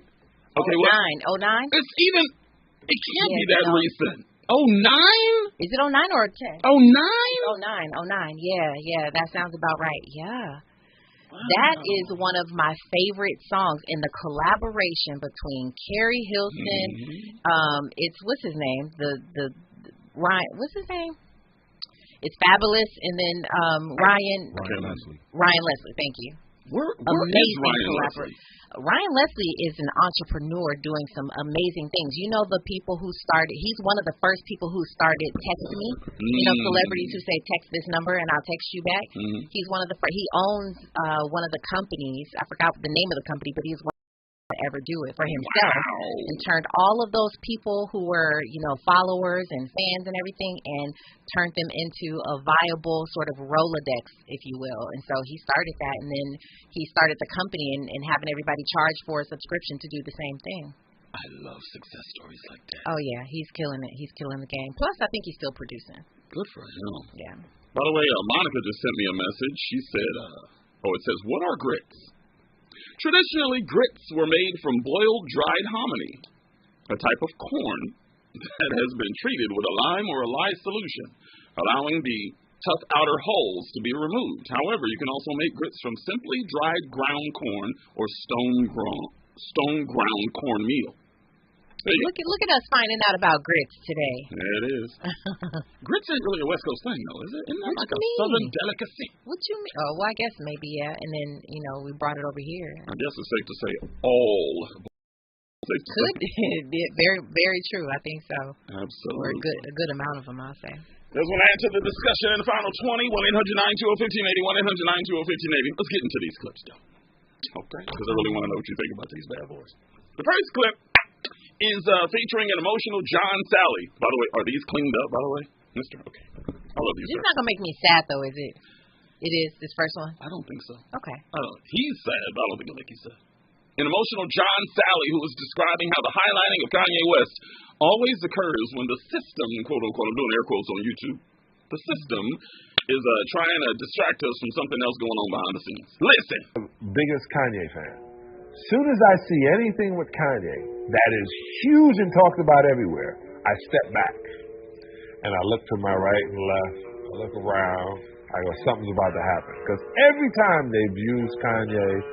Okay, 09. It's even. It can't be that recent. 09? Is it 09 or 10? 09? 09. Yeah. That sounds about right. Yeah. Wow. That is one of my favorite songs in the collaboration between Carrie Hilson. It's what's his name? The Ryan. What's his name? It's Fabulous, and then Ryan Leslie. Thank you. Where is Ryan Leslie? Ryan Leslie is an entrepreneur doing some amazing things. You know, the people who started, he's one of the first people who started Text Me. You know, celebrities who say text this number and I'll text you back. He's one of the first. He owns one of the companies. I forgot the name of the company, but he's one to ever do it for himself, and turned all of those people who were, you know, followers and fans and everything, and turned them into a viable sort of Rolodex, if you will. And so he started that, and then he started the company and having everybody charge for a subscription to do the same thing. I love success stories like that. Oh yeah, he's killing it. He's killing the game. Plus, I think he's still producing. Good for him. Yeah. By the way, Monica just sent me a message. She said, it says, what are grits? Traditionally, grits were made from boiled dried hominy, a type of corn that has been treated with a lime or a lye solution, allowing the tough outer hulls to be removed. However, you can also make grits from simply dried ground corn or stone ground cornmeal. Look at us finding out about grits today. Yeah, it is. Grits ain't really a West Coast thing, though, is it? Isn't that like a Southern delicacy? What you mean? Oh, well, I guess maybe, yeah. And then, you know, we brought it over here. I guess it's safe to say all. Could be very, very true. I think so. Absolutely. Or a good amount of them, I'll say. There's one add to the discussion in the final 20. 1-800-920-1580. 1-800-920-1580. Let's get into these clips, though. Okay? Because I really want to know what you think about these bad boys. The first clip is featuring an emotional John Sally. By the way, are these cleaned up, by the way, mister? Okay. I love these. It's not going to make me sad, though, is it? It is, this first one? I don't think so. Okay. He's sad, but I don't think it'll make you sad. An emotional John Sally who is describing how the highlighting of Kanye West always occurs when the system, quote unquote, I'm doing air quotes on YouTube, the system is trying to distract us from something else going on behind the scenes. Listen. Biggest Kanye fan. Soon as I see anything with Kanye that is huge and talked about everywhere, I step back and I look to my right and left. I look around. I go, something's about to happen. Because every time they've used Kanye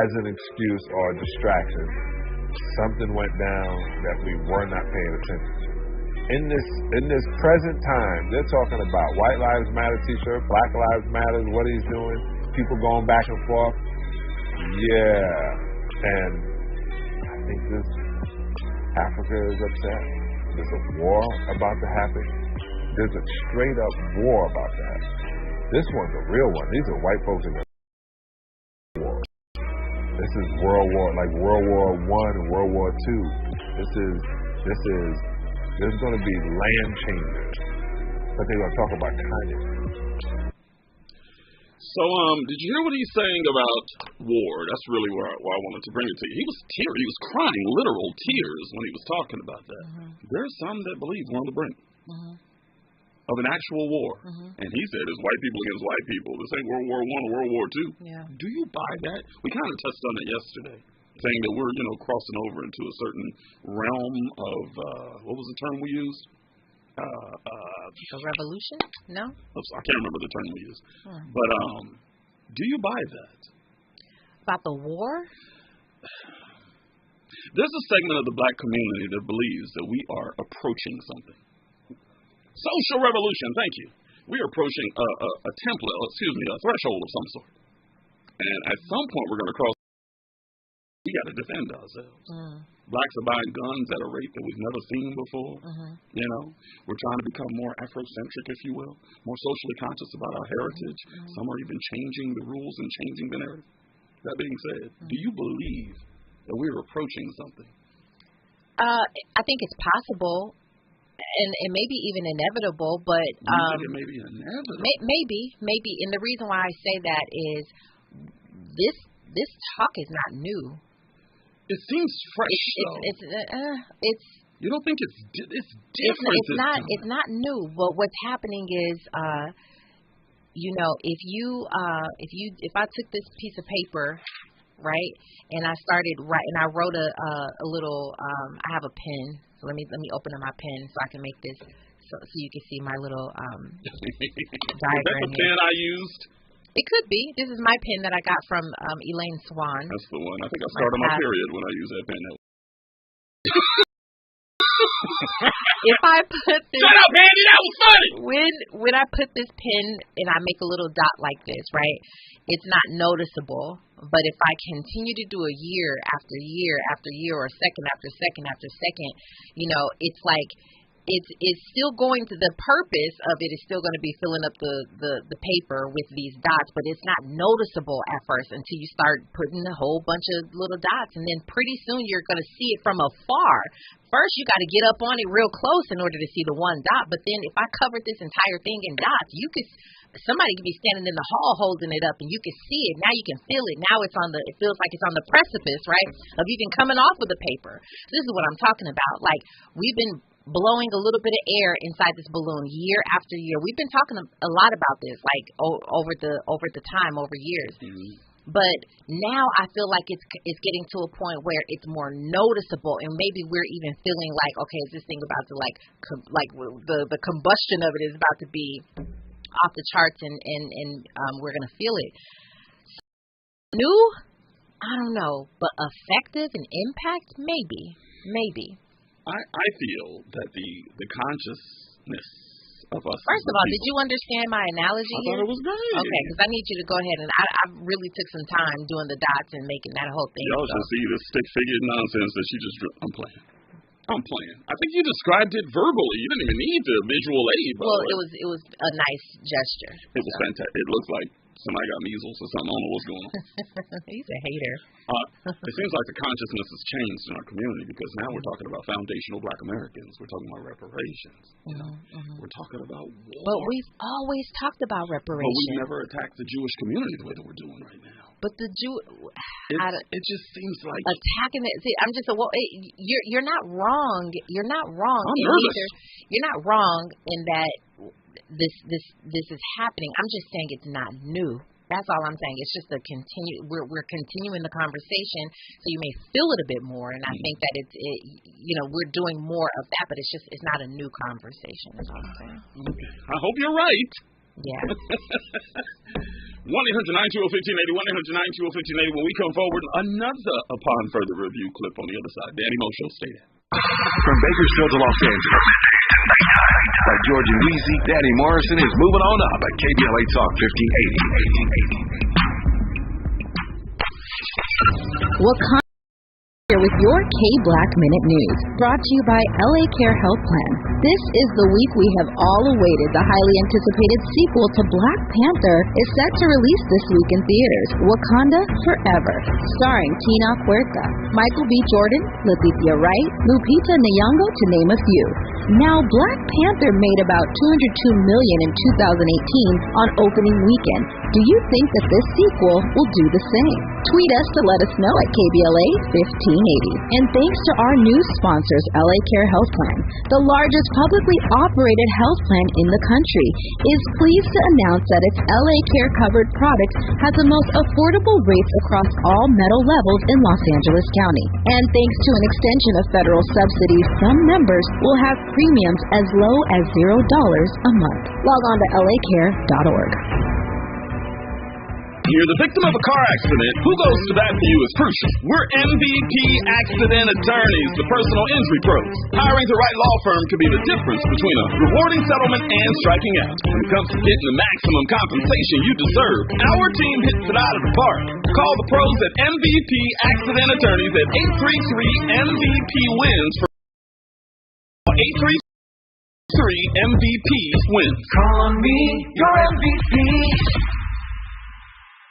as an excuse or a distraction, something went down that we were not paying attention to. In this present time, they're talking about White Lives Matter t-shirt, Black Lives Matter, what he's doing, people going back and forth. Yeah. And I think Africa is upset. There's a war about to happen. There's a straight up war about to happen. This one's a real one. These are white folks in the war. This is World War I and World War II. There's going to be land changers. But they're going to talk about Kanye. So, did you hear what he's saying about war? That's really why I wanted to bring it to you. He was crying literal tears when he was talking about that. There's some that believe we're on the brink of an actual war. And he said it's white people against white people. This ain't World War I or World War II. Yeah. Do you buy that? We kind of touched on it yesterday, saying that we're, crossing over into a certain realm of, what was the term we used? A revolution? No? I can't remember the term we used. But do you buy that? About the war? There's a segment of the black community that believes that we are approaching something. Social revolution, thank you. We are approaching a threshold of some sort. And at some point we're going to cross. We got to defend ourselves. Blacks are buying guns at a rate that we've never seen before. We're trying to become more Afrocentric, if you will, more socially conscious about our heritage. Some are even changing the rules and changing the narrative. That being said, do you believe that we're approaching something? I think it's possible, and maybe even inevitable. But it may be inevitable. Maybe, and the reason why I say that is this talk is not new. It seems fresh, It's you don't think it's different? It's not new. But what's happening is, if I took this piece of paper, right, and I started and I wrote a little. I have a pen, so let me open up my pen so I can make this so you can see my little diagram. Is that the pen I used? It could be. This is my pen that I got from Elaine Swan. That's the one. I think I started my period when I used that pen. if I put this, shut up, Andy. That was funny. When I put this pen and I make a little dot like this, right? It's not noticeable. But if I continue to do a year after year after year, or second after second after second, you know, it's like it's still going to, the purpose of it is still going to be filling up the paper with these dots, but it's not noticeable at first until you start putting a whole bunch of little dots, and then pretty soon you're going to see it from afar. First, you got to get up on it real close in order to see the one dot, but then if I covered this entire thing in dots, somebody could be standing in the hall holding it up, and you can see it. Now you can feel it. Now it feels like it's on the precipice, right, of even coming off of the paper. This is what I'm talking about. Like, we've been blowing a little bit of air inside this balloon year after year. We've been talking a lot about this, like over the time, over years. Mm-hmm. But now I feel like it's getting to a point where it's more noticeable, and maybe we're even feeling like, okay, is this thing about to the combustion of it is about to be off the charts, and we're gonna feel it. New, I don't know, but effective and impact, maybe. I feel that the consciousness of us. First of all, did you understand my analogy? I thought it was great. Okay, because I need you to go ahead, and I really took some time doing the dots and making that whole thing. Y'all should see the stick figure nonsense that she just drew. I'm playing. I think you described it verbally. You didn't even need the visual aid. Well, it was a nice gesture. It was fantastic. It looked like somebody got measles or something. I don't know what's going on. He's a hater. It seems like the consciousness has changed in our community, because now we're talking about foundational Black Americans. We're talking about reparations. You know, we're talking about war. But we've always talked about reparations. But we've never attacked the Jewish community the way that we're doing right now. But the it just seems like attacking it. See, I'm just you're not wrong. You're not wrong. I'm nervous. You're not wrong in that this is happening. I'm just saying it's not new. That's all I'm saying. It's just we're continuing the conversation, so you may feel it a bit more. And I think that we're doing more of that, but it's not a new conversation. That's all I'm saying. Okay. I hope you're right. Yeah. 1-800-920-1580, 1-800-920-1580. When we come forward, another Upon Further Review clip on the other side. Danny Mo Show, stay there. From Bakersfield to Los Angeles, by George and Weezy, Danny Morrison is moving on up at KBLA Talk 1580. Wakanda here with your K-Black Minute News, brought to you by LA Care Health Plan. This is the week we have all awaited. The highly anticipated sequel to Black Panther is set to release this week in theaters, Wakanda Forever, starring Tina Huerta, Michael B. Jordan, Leticia Wright, Lupita Nyong'o, to name a few. Now, Black Panther made about $202 million in 2018 on opening weekend. Do you think that this sequel will do the same? Tweet us to let us know at KBLA 1580. And thanks to our new sponsors, LA Care Health Plan, the largest publicly operated health plan in the country, is pleased to announce that its LA Care covered product has the most affordable rates across all metal levels in Los Angeles County. And thanks to an extension of federal subsidies, some members will have premiums as low as $0 a month. Log on to lacare.org. You're the victim of a car accident. Who goes to bat for you is crucial. We're MVP Accident Attorneys, the personal injury pros. Hiring the right law firm could be the difference between a rewarding settlement and striking out. When it comes to getting the maximum compensation you deserve, our team hits it out of the park. Call the pros at MVP Accident Attorneys at 833-MVP-WINS for 833-MVP-WINS. Call on me, your MVP.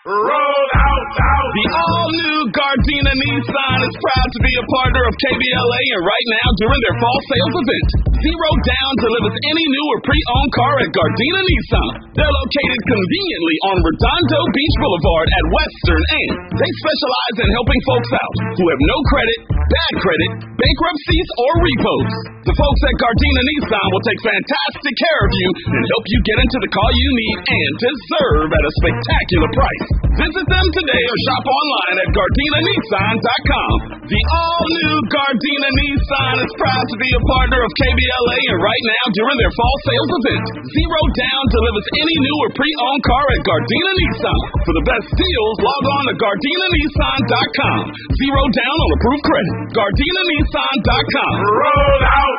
Roll out. The all-new Gardena Nissan is proud to be a partner of KBLA, and right now, during their fall sales event, 0 down delivers any new or pre-owned car at Gardena Nissan. They're located conveniently on Redondo Beach Boulevard at Western, and they specialize in helping folks out who have no credit, bad credit, bankruptcies, or repos. The folks at Gardena Nissan will take fantastic care of you and help you get into the car you need and deserve at a spectacular price. Visit them today or shop online at GardinaNissan.com. The all-new Gardena Nissan is proud to be a partner of KBLA, and right now, during their fall sales event, 0 down delivers any new or pre-owned car at Gardena Nissan. For the best deals, log on to GardinaNissan.com. 0 down on approved credit. GardinaNissan.com. Roll out.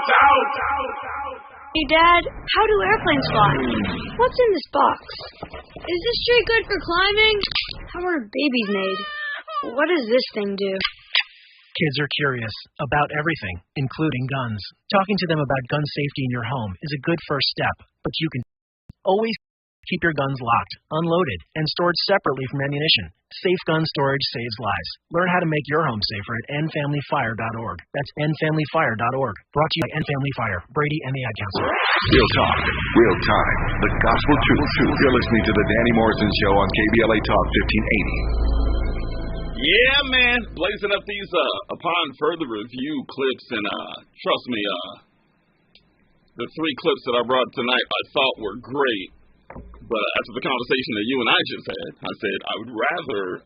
Hey, Dad, how do airplanes fly? What's in this box? Is this tree good for climbing? How are babies made? What does this thing do? Kids are curious about everything, including guns. Talking to them about gun safety in your home is a good first step, but you can always keep your guns locked, unloaded, and stored separately from ammunition. Safe gun storage saves lives. Learn how to make your home safer at endfamilyfire.org. That's endfamilyfire.org. Brought to you by End Family Fire, Brady, and the Ad Council. Real talk, real time, the gospel truth. You're listening to the Danny Morrison Show on KBLA Talk 1580. Yeah, man. Blazing up these, upon further review, clips, and trust me, the 3 clips that I brought tonight I thought were great. But after the conversation that you and I just had, I said I would rather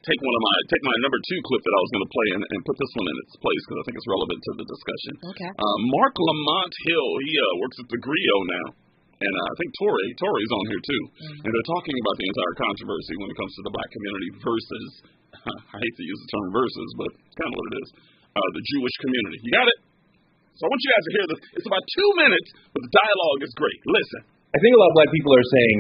take my number 2 clip that I was going to play and put this one in its place because I think it's relevant to the discussion. Okay. Mark Lamont Hill, he works at the Griot now. And I think Tori's on here too. Mm-hmm. And they're talking about the entire controversy when it comes to the black community versus, I hate to use the term versus, but it's kind of what it is, the Jewish community. You got it? So I want you guys to hear this. It's about 2 minutes, but the dialogue is great. Listen. I think a lot of black people are saying,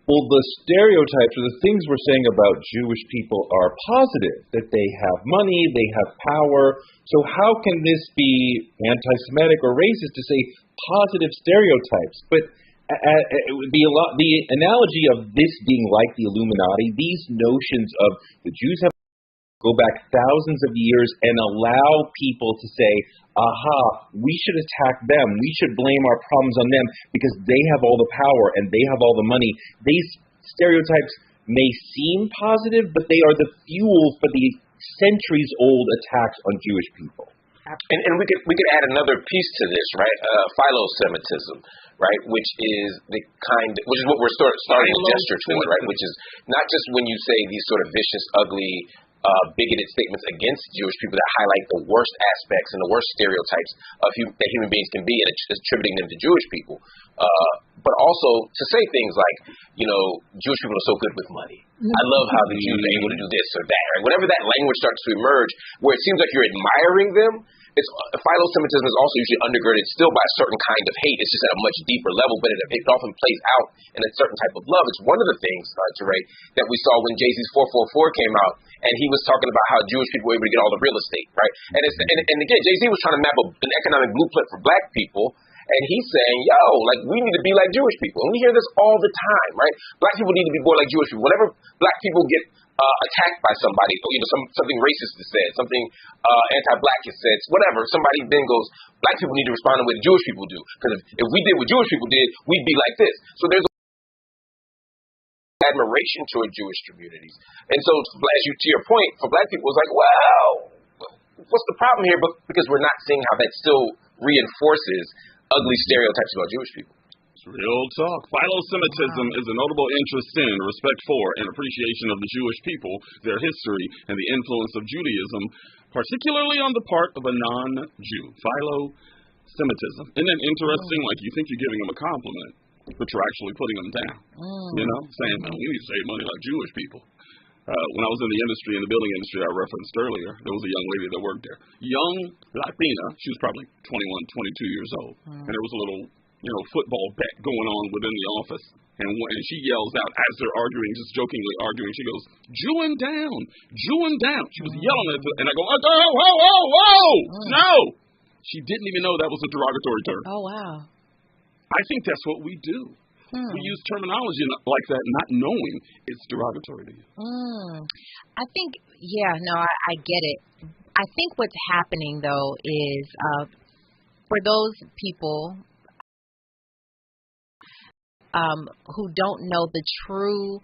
well, the stereotypes or the things we're saying about Jewish people are positive, that they have money, they have power. So how can this be anti-Semitic or racist to say positive stereotypes? But it would be the analogy of this being like the Illuminati, these notions of the Jews have go back thousands of years and allow people to say, aha, we should attack them, we should blame our problems on them because they have all the power and they have all the money. These stereotypes may seem positive, but they are the fuel for the centuries-old attacks on Jewish people. And we could add another piece to this, right? Philo-Semitism, right? Which is what we're starting to gesture toward, right? Which is not just when you say these sort of vicious, ugly, bigoted statements against Jewish people that highlight the worst aspects and the worst stereotypes of that human beings can be and attributing them to Jewish people, but also to say things like, Jewish people are so good with money. I love how the Jews are able to do this or that. Right? Whenever that language starts to emerge, where it seems like you're admiring them, philo-Semitism is also usually undergirded still by a certain kind of hate. It's just at a much deeper level, but it often plays out in a certain type of love. It's one of the things, Teray, that we saw when Jay-Z's 444 came out, and he was talking about how Jewish people were able to get all the real estate, right? And again, Jay-Z was trying to map an economic blueprint for black people, and he's saying, we need to be like Jewish people. And we hear this all the time, right? Black people need to be more like Jewish people. Whenever black people get attacked by somebody, something racist is said, something anti-black is said, whatever, somebody then goes, black people need to respond the way the Jewish people do. Because if we did what Jewish people did, we'd be like this. So there's admiration toward Jewish communities. And so, to your point, for black people, it's like, what's the problem here? But because we're not seeing how that still reinforces ugly stereotypes about Jewish people. Real talk. Philo-Semitism is a notable interest in, respect for, and appreciation of the Jewish people, their history, and the influence of Judaism, particularly on the part of a non-Jew. Philo-Semitism. Isn't it interesting? Like, you think you're giving them a compliment, but you're actually putting them down. Saying, man, we need to save money like Jewish people. When I was in the industry, in the building industry I referenced earlier, there was a young lady that worked there. Young Latina, she was probably 21, 22 years old. And there was a little, football bet going on within the office. And she yells out as they're arguing, just jokingly arguing, she goes, Jewing down, Jewing down. She was yelling at it, and I go, whoa, no. She didn't even know that was a derogatory term. Oh, wow. I think that's what we do. We use terminology like that not knowing it's derogatory to you. I think, I get it. I think what's happening, though, is for those people who don't know the true,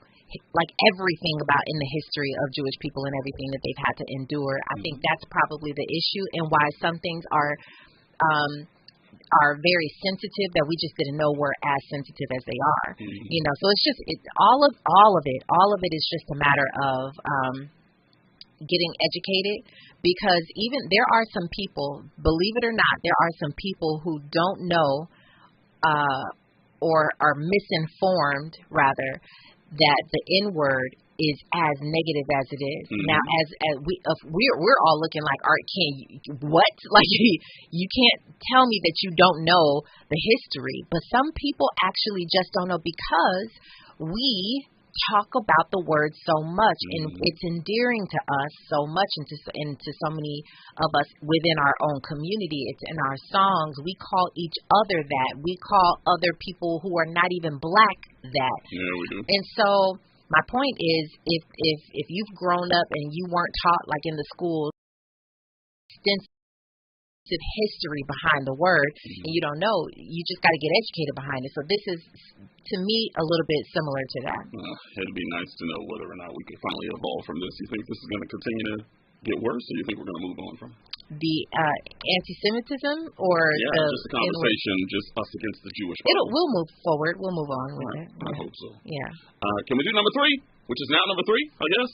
everything about in the history of Jewish people and everything that they've had to endure, I think that's probably the issue and why some things are very sensitive that we just didn't know were as sensitive as they are. So it's all of it is just a matter of getting educated, because even there are some people, believe it or not, there are some people who don't know or are misinformed rather that the N-word is as negative as it is. Now, as we're all looking like Art King. What? Like you can't tell me that you don't know the history, but some people actually just don't know because we talk about the word so much, and it's endearing to us so much, and to so many of us within our own community. It's in our songs. We call each other that. We call other people who are not even black that. Yeah, we do. And so my point is, if you've grown up and you weren't taught, like in the schools, extensive history behind the word, and you don't know, you just got to get educated behind it. So this is, to me, a little bit similar to that. It'd be nice to know whether or not we can finally evolve from this. You think this is going to continue to get worse, or you think we're going to move on from it? The anti-Semitism, or just a conversation, just us against the Jewish people. We'll move forward. We'll move on with it. I hope so. Yeah. Can we do number 3, which is now number 3, I guess?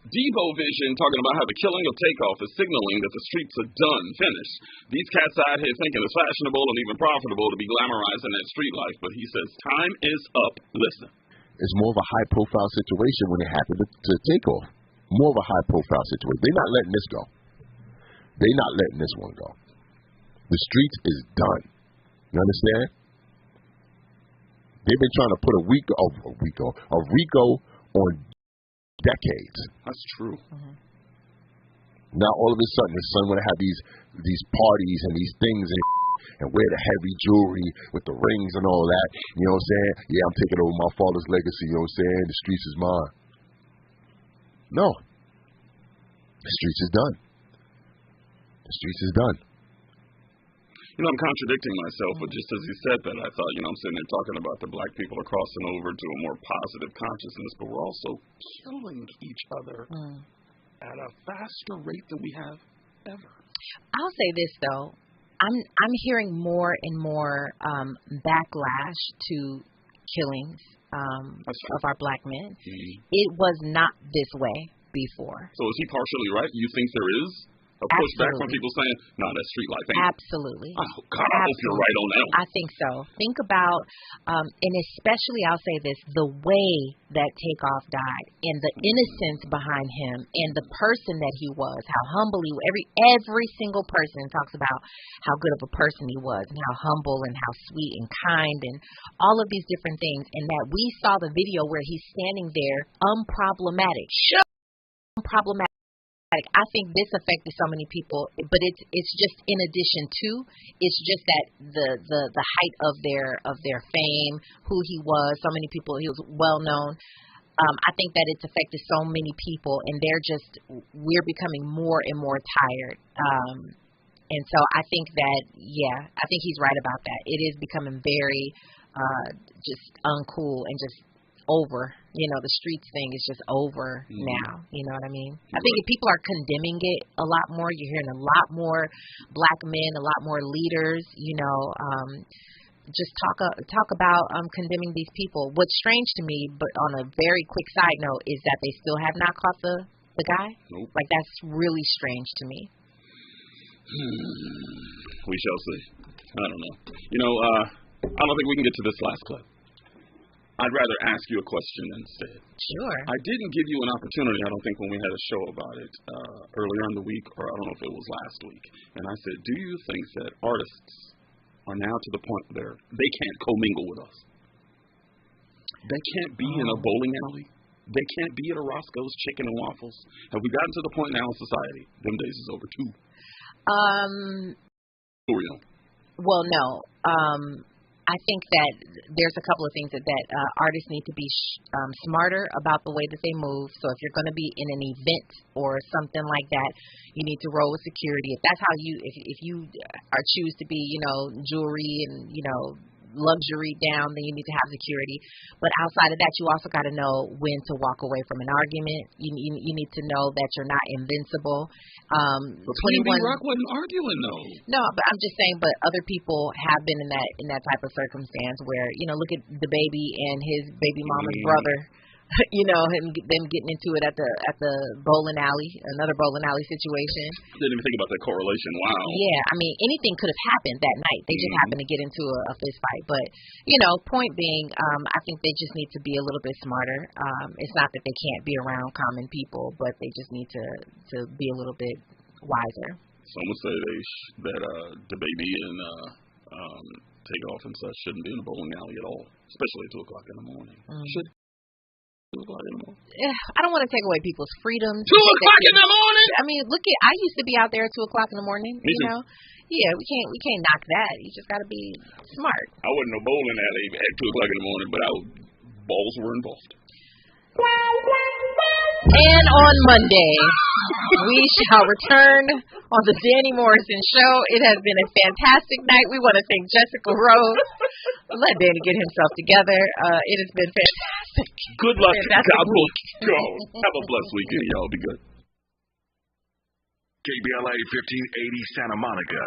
Devo Vision talking about how the killing of Takeoff is signaling that the streets are done, finished. These cats out here thinking it's fashionable and even profitable to be glamorizing that street life, but he says time is up. Listen. It's more of a high-profile situation when it happened to Takeoff. More of a high-profile situation. They're not letting this go. They're not letting this one go. The streets is done. You understand? They've been trying to put a RICO on decades. That's true. Now all of a sudden the son want to have these parties and these things and wear the heavy jewelry with the rings and all that. You know what I'm saying? Yeah, I'm taking over my father's legacy. You know what I'm saying? The streets is mine. No. The streets is done. The streets is done. You know, I'm contradicting myself, but just as he said that, I thought, I'm sitting there talking about the black people are crossing over to a more positive consciousness, but we're also killing each other at a faster rate than we have ever. I'll say this, though. I'm hearing more and more backlash to killings of our black men. It was not this way before. So is he partially right? You think there is a pushback from people saying, no, that's street life ain't? Absolutely. Oh, God, I hope you're right on that one. I think so. Think about, and especially I'll say this, the way that Takeoff died and the innocence behind him and the person that he was, how humble he was. Every single person talks about how good of a person he was and how humble and how sweet and kind and all of these different things, and that we saw the video where he's standing there unproblematic. Unproblematic. I think this affected so many people, but it's just in addition to, it's just that the height of their fame, who he was, so many people, he was well known. I think that it's affected so many people, and we're becoming more and more tired. And so I think that, I think he's right about that. It is becoming very just uncool and just over. The streets thing is just over now. You know what I mean? I think if people are condemning it a lot more, you're hearing a lot more black men, a lot more leaders, just talk about condemning these people. What's strange to me, but on a very quick side note, is that they still have not caught the guy. Nope. Like, that's really strange to me. We shall see. I don't know. I don't think we can get to this last clip. I'd rather ask you a question instead. Sure. I didn't give you an opportunity, I don't think, when we had a show about it earlier in the week, or I don't know if it was last week. And I said, do you think that artists are now to the point where they can't commingle with us? They can't be in a bowling alley. They can't be at a Roscoe's Chicken and Waffles. Have we gotten to the point now in society? Them days is over too. Well, no. I think that there's a couple of things that artists need to be smarter about the way that they move. So if you're going to be in an event or something like that, you need to roll with security. If that's how if you choose to be, jewelry and, luxury down, then you need to have security. But outside of that, you also got to know when to walk away from an argument. You need to know that you're not invincible. But 21 Rock wasn't arguing though. No, but I'm just saying. But other people have been in that type of circumstance where look at the baby and his baby mama's brother. them getting into it at the bowling alley, another bowling alley situation. Didn't even think about that correlation. Wow. Yeah, I mean, anything could have happened that night. They just happened to get into a fist fight. But, point being, I think they just need to be a little bit smarter. It's not that they can't be around common people, but they just need to be a little bit wiser. Some would say that the baby and Takeoff and such shouldn't be in a bowling alley at all, especially at 2 o'clock in the morning. Should 2 o'clock in the morning? I don't want to take away people's freedoms. 2 o'clock in the morning? I mean, I used to be out there at 2 o'clock in the morning. Me too. Yeah, we can't knock that. You just got to be smart. I wasn't a bowling alley at 2 o'clock in the morning, but balls were involved. And on Monday, we shall return on the Danny Morrison Show. It has been a fantastic night. We want to thank Jessica Rose. Let Danny get himself together. It has been fantastic. Good luck. God week. Go. Have a blessed weekend. Y'all be good. KBLA 1580 Santa Monica.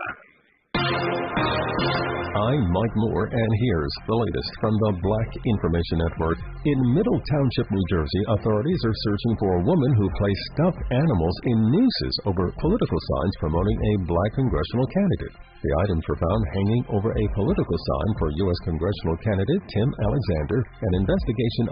I'm Mike Moore, and here's the latest from the Black Information Network. In Middle Township, New Jersey, authorities are searching for a woman who placed stuffed animals in nooses over political signs promoting a black congressional candidate. The items were found hanging over a political sign for U.S. congressional candidate Tim Alexander. An investigation